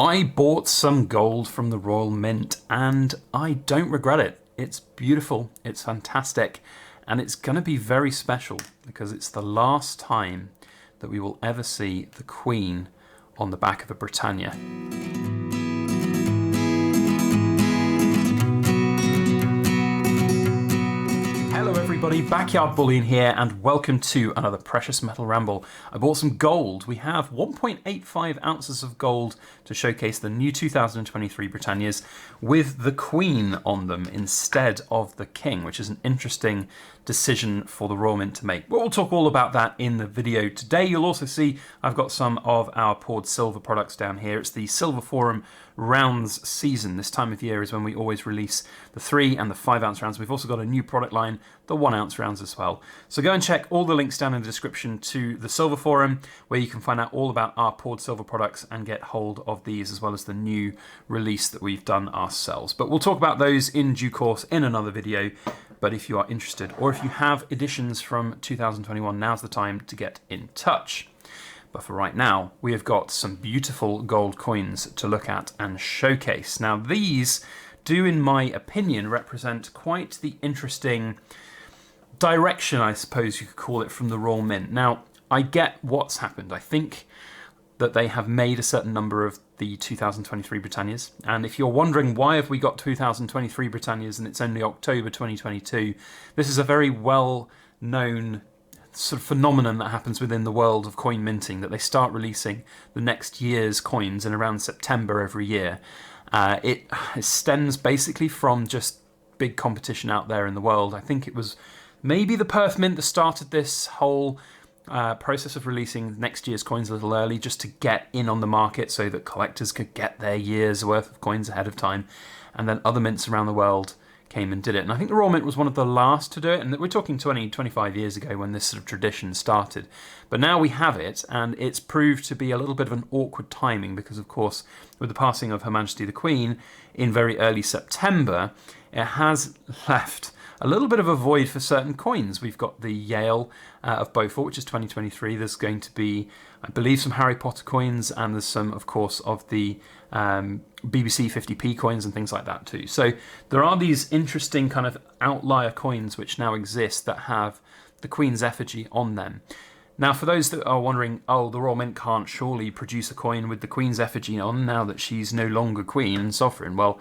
I bought some gold from the Royal Mint and I don't regret it. It's beautiful, it's fantastic, and it's going to be very special because it's the last time that we will ever see the Queen on the back of a Britannia. Hello everybody, Backyard Bullion here and welcome to another Precious Metal Ramble. I bought some gold. We have 1.85 ounces of gold to showcase the new 2023 Britannias with the Queen on them instead of the King, which is an interesting decision for the Royal Mint to make. We'll talk all about that in the video today. You'll also see I've got some of our poured silver products down here. It's the Silver Forum rounds season. This time of year is when we always release the 3 and the 5 ounce rounds. We've also got a new product line, the 1 ounce rounds as well. So go and check all the links down in the description to the Silver Forum, where you can find out all about our poured silver products and get hold of these, as well as the new release that we've done ourselves. But we'll talk about those in due course in another video. But if you are interested, or if you have editions from 2021, now's the time to get in touch. But for right now, we have got some beautiful gold coins to look at and showcase. Now these do, in my opinion, represent quite the interesting direction, I suppose you could call it, from the Royal Mint. Now, I get what's happened. I think that they have made a certain number of the 2023 Britannias. And if you're wondering why have we got 2023 Britannias and it's only October 2022, this is a very well-known sort of phenomenon that happens within the world of coin minting, that they start releasing the next year's coins in around September every year. It stems basically from just big competition out there in the world. I think it was maybe the Perth Mint that started this whole process of releasing next year's coins a little early, just to get in on the market so that collectors could get their year's worth of coins ahead of time. And then other mints around the world came and did it. And I think the Royal Mint was one of the last to do it, and we're talking 25 years ago when this sort of tradition started. But now we have it, and it's proved to be a little bit of an awkward timing because, of course, with the passing of Her Majesty the Queen in very early September, it has left a little bit of a void for certain coins. We've got the Yale of Beaufort, which is 2023. There's going to be, I believe, some Harry Potter coins, and there's some, of course, of the BBC 50p coins and things like that too. So there are these interesting kind of outlier coins which now exist that have the Queen's effigy on them. Now, for those that are wondering, oh, the Royal Mint can't surely produce a coin with the Queen's effigy on now that she's no longer Queen and Sovereign. Well,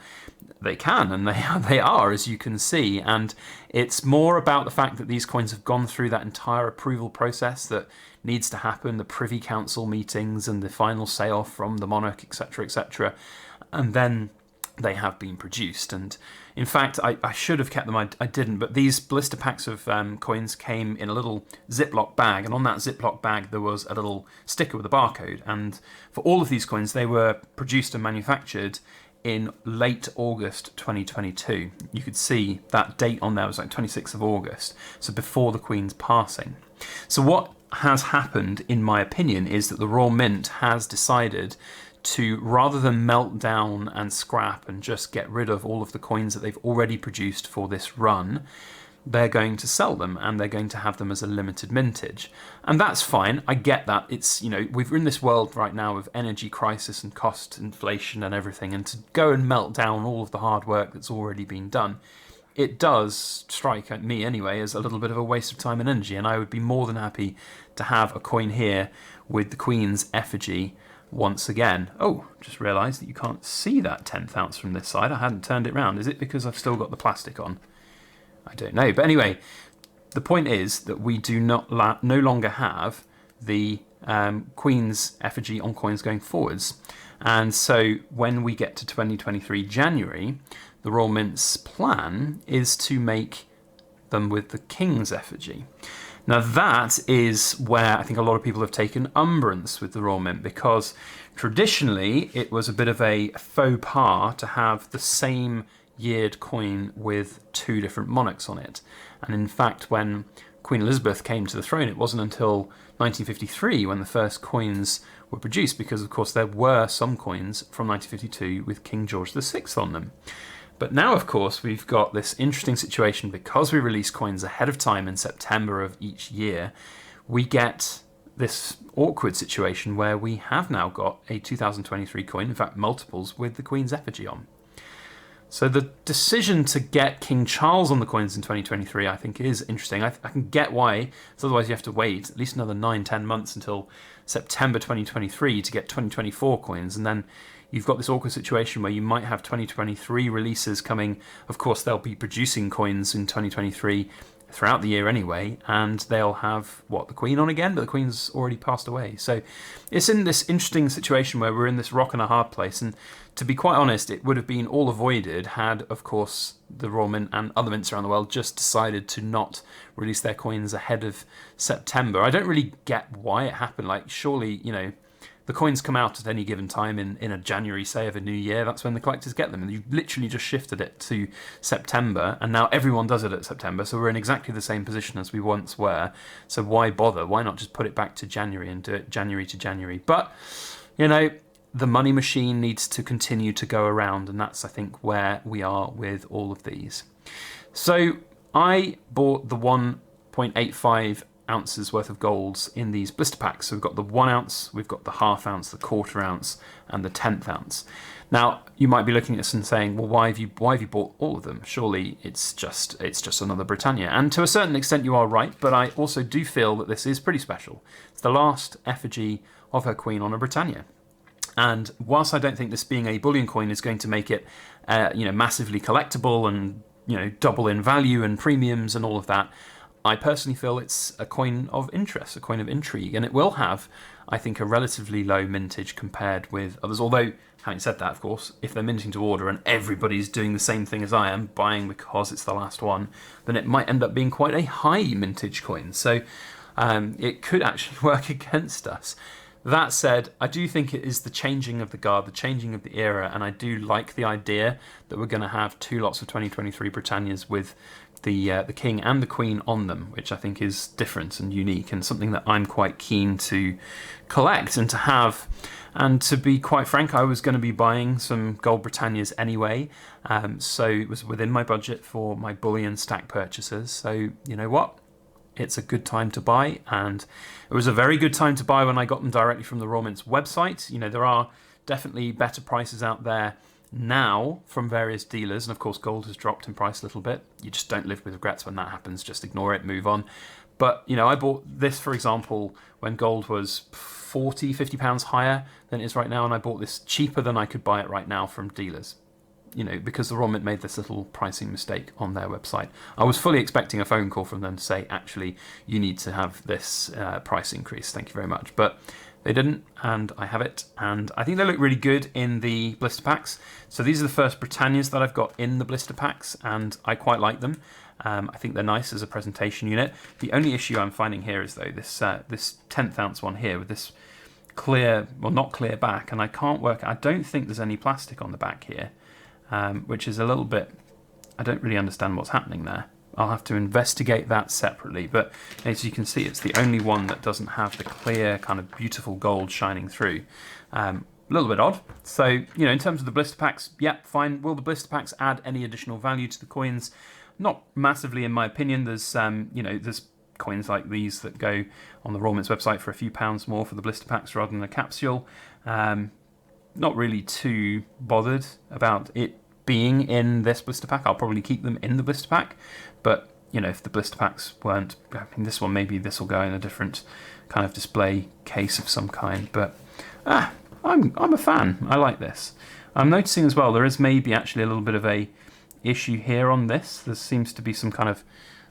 they can, and they are, as you can see. And it's more about the fact that these coins have gone through that entire approval process that needs to happen, the Privy Council meetings and the final say-off from the monarch, etc., etc. And then they have been produced. And in fact, I should have kept them, I didn't, but these blister packs of coins came in a little Ziploc bag, and on that Ziploc bag there was a little sticker with a barcode. And for all of these coins, they were produced and manufactured in late August 2022. You could see that date on there was like 26th of August, so before the Queen's passing. So what has happened, in my opinion, is that the Royal Mint has decided to, rather than melt down and scrap and just get rid of all of the coins that they've already produced for this run, they're going to sell them, and they're going to have them as a limited mintage. And that's fine, I get that. It's, you know, we're in this world right now of energy crisis and cost inflation and everything, and to go and melt down all of the hard work that's already been done, it does strike at me anyway as a little bit of a waste of time and energy. And I would be more than happy to have a coin here with the Queen's effigy once again. Oh, just realised that you can't see that 10th ounce from this side. I hadn't turned it round. Is it because I've still got the plastic on? I don't know. But anyway, the point is that we do no longer have the Queen's effigy on coins going forwards. And so when we get to 2023 January, the Royal Mint's plan is to make them with the King's effigy. Now that is where I think a lot of people have taken umbrance with the Royal Mint, because traditionally it was a bit of a faux pas to have the same yeared coin with 2 different monarchs on it. And in fact, when Queen Elizabeth came to the throne, it wasn't until 1953 when the first coins were produced, because of course there were some coins from 1952 with King George VI on them. But now, of course, we've got this interesting situation because we release coins ahead of time in September of each year. We get this awkward situation where we have now got a 2023 coin, in fact multiples, with the Queen's effigy on. So the decision to get King Charles on the coins in 2023 I think is interesting. I can get why, so otherwise you have to wait at least another 9-10 months until September 2023 to get 2024 coins, and then you've got this awkward situation where you might have 2023 releases coming. Of course they'll be producing coins in 2023 throughout the year anyway, and they'll have, what, the Queen on again, but the Queen's already passed away. So it's in this interesting situation where we're in this rock and a hard place, and to be quite honest, it would have been all avoided had, of course, the Royal Mint and other mints around the world just decided to not release their coins ahead of September. I don't really get why it happened. Like, surely, you know, the coins come out at any given time in a January, say, of a new year. That's when the collectors get them. And you literally just shifted it to September, and now everyone does it at September. So we're in exactly the same position as we once were. So why bother? Why not just put it back to January and do it January to January? But, you know, the money machine needs to continue to go around, and that's, I think, where we are with all of these. So I bought the 1.85 ounces worth of golds in these blister packs. So we've got the 1 ounce, we've got the ½ ounce, the ¼ ounce, and the 1/10 ounce. Now you might be looking at this and saying, well, why have you bought all of them? Surely it's just another Britannia. And to a certain extent you are right, but I also do feel that this is pretty special. It's the last effigy of her queen on a Britannia. And whilst I don't think this being a bullion coin is going to make it massively collectible and double in value and premiums and all of that, I personally feel it's a coin of interest, a coin of intrigue, and it will have, I think, a relatively low mintage compared with others. Although, having said that, of course, if they're minting to order and everybody's doing the same thing as I am, buying because it's the last one, then it might end up being quite a high mintage coin. So it could actually work against us. That said, I do think it is the changing of the guard, the changing of the era, and I do like the idea that we're going to have 2 lots of 2023 Britannias with the King and the Queen on them, which I think is different and unique and something that I'm quite keen to collect and to have. And to be quite frank, I was going to be buying some Gold Britannias anyway, so it was within my budget for my bullion stack purchases. So you know what? It's a good time to buy, and it was a very good time to buy when I got them directly from the Royal Mint's website. You know, there are definitely better prices out there now from various dealers, and of course gold has dropped in price a little bit. You just don't live with regrets when that happens, just ignore it, move on. But you know, I bought this, for example, when gold was 40-50 pounds higher than it is right now, and I bought this cheaper than I could buy it right now from dealers, you know, because the Royal Mint made this little pricing mistake on their website. I was fully expecting a phone call from them to say, actually, you need to have this price increase, thank you very much, but they didn't, and I have it, and I think they look really good in the blister packs. So these are the first Britannias that I've got in the blister packs, and I quite like them. I think they're nice as a presentation unit. The only issue I'm finding here is, though, this 1/10 ounce one here with this clear, well, not clear back, and I can't work, I don't think there's any plastic on the back here, which is a little bit, I don't really understand what's happening there. I'll have to investigate that separately, but as you can see, it's the only one that doesn't have the clear kind of beautiful gold shining through. A little bit odd. So, you know, in terms of the blister packs, yeah, fine. Will the blister packs add any additional value to the coins? Not massively, in my opinion. There's, there's coins like these that go on the Royal Mint's website for a few pounds more for the blister packs rather than a capsule. Not really too bothered about it being in this blister pack. I'll probably keep them in the blister pack, but you know, if the blister packs weren't, I mean, this one, maybe this will go in a different kind of display case of some kind, but I'm a fan. I like this. I'm noticing as well there is maybe actually a little bit of a issue here on this. There seems to be some kind of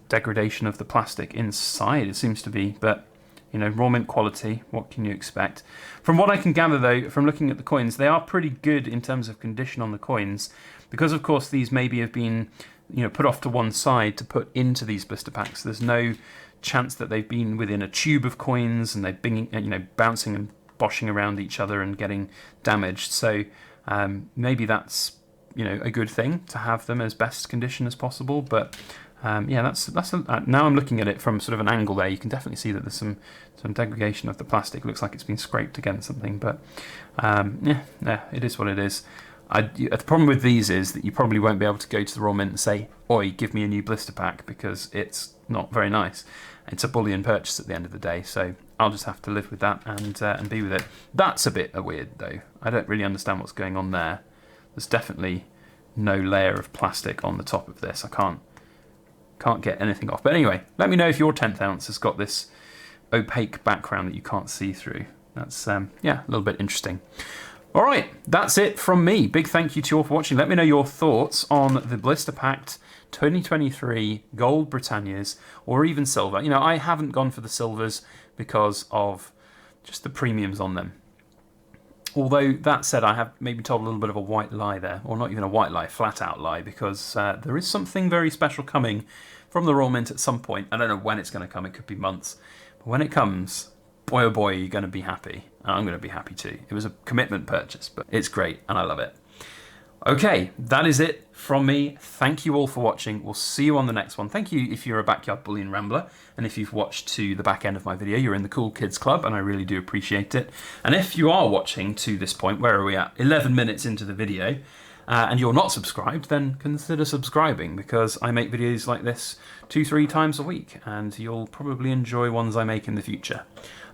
degradation of the plastic inside, it seems to be, but you know, Royal Mint quality, what can you expect? From what I can gather, though, from looking at the coins, they are pretty good in terms of condition on the coins, because of course these maybe have been, you know, put off to one side to put into these blister packs. There's no chance that they've been within a tube of coins and they've been, you know, bouncing and boshing around each other and getting damaged. So maybe that's, you know, a good thing to have them as best condition as possible, but yeah, now I'm looking at it from sort of an angle there. You can definitely see that there's some degradation of the plastic. Looks like it's been scraped against something, but yeah, it is what it is. The problem with these is that you probably won't be able to go to the Royal Mint and say, "Oi, give me a new blister pack," because it's not very nice. It's a bullion purchase at the end of the day, so I'll just have to live with that and be with it. That's a bit weird though. I don't really understand what's going on there. There's definitely no layer of plastic on the top of this. I can't get anything off. But anyway, let me know if your 10th ounce has got this opaque background that you can't see through. That's yeah, a little bit interesting. All right, that's it from me. Big thank you to you all for watching. Let me know your thoughts on the Blister Pact 2023 Gold Britannias or even silver. You know, I haven't gone for the silvers because of just the premiums on them. Although, that said, I have maybe told a little bit of a white lie there, or not even a white lie, flat out lie, because there is something very special coming from the Royal Mint at some point. I don't know when it's going to come, it could be months. But when it comes, boy oh boy, you're going to be happy. And I'm going to be happy too. It was a commitment purchase, but it's great and I love it. Okay, that is it from me. Thank you all for watching. We'll see you on the next one. Thank you if you're a Backyard Bullion Rambler, and if you've watched to the back end of my video, you're in the Cool Kids Club, and I really do appreciate it. And if you are watching to this point, where are we at? 11 minutes into the video, and you're not subscribed, then consider subscribing, because I make videos like this 2-3 times a week, and you'll probably enjoy ones I make in the future.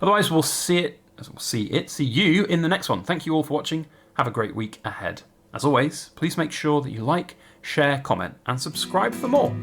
Otherwise, we'll see you in the next one. Thank you all for watching. Have a great week ahead. As always, please make sure that you like, share, comment, and subscribe for more.